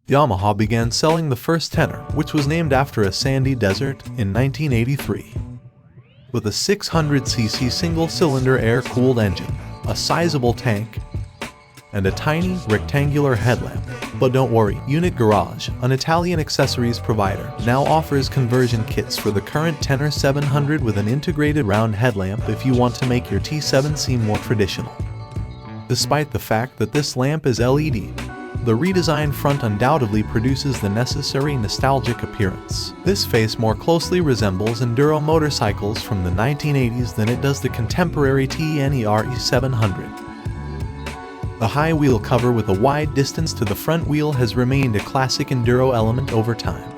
Yamaha began selling the first Tenere, which was named after a sandy desert, in 1983. With a 600cc single-cylinder air-cooled engine, a sizable tank, and a tiny, rectangular headlamp. But don't worry, Unit Garage, an Italian accessories provider, now offers conversion kits for the current Tenere 700 with an integrated round headlamp if you want to make your T7 seem more traditional. Despite the fact that this lamp is LED, the redesigned front undoubtedly produces the necessary nostalgic appearance. This face more closely resembles enduro motorcycles from the 1980s than it does the contemporary Tenere 700. The high wheel cover with a wide distance to the front wheel has remained a classic enduro element over time.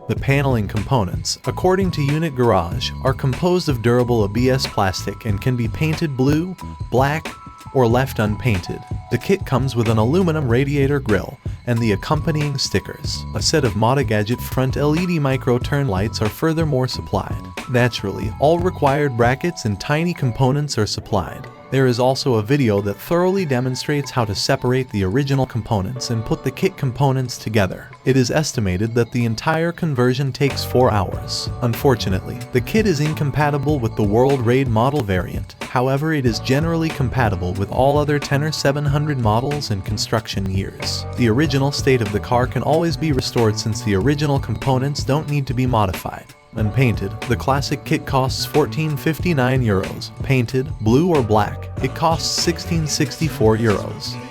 The paneling components, according to Unit Garage, are composed of durable ABS plastic and can be painted blue, black, or left unpainted. The kit comes with an aluminum radiator grille and the accompanying stickers. A set of Motogadget front LED micro-turn lights are furthermore supplied. Naturally, all required brackets and tiny components are supplied. There is also a video that thoroughly demonstrates how to separate the original components and put the kit components together. It is estimated that the entire conversion takes 4 hours. Unfortunately, the kit is incompatible with the World Raid model variant. However, it is generally compatible with all other Tenere 700 models and construction years. The original state of the car can always be restored since the original components don't need to be modified. Unpainted, the classic kit costs €14.59. Painted, blue or black, it costs €16.64.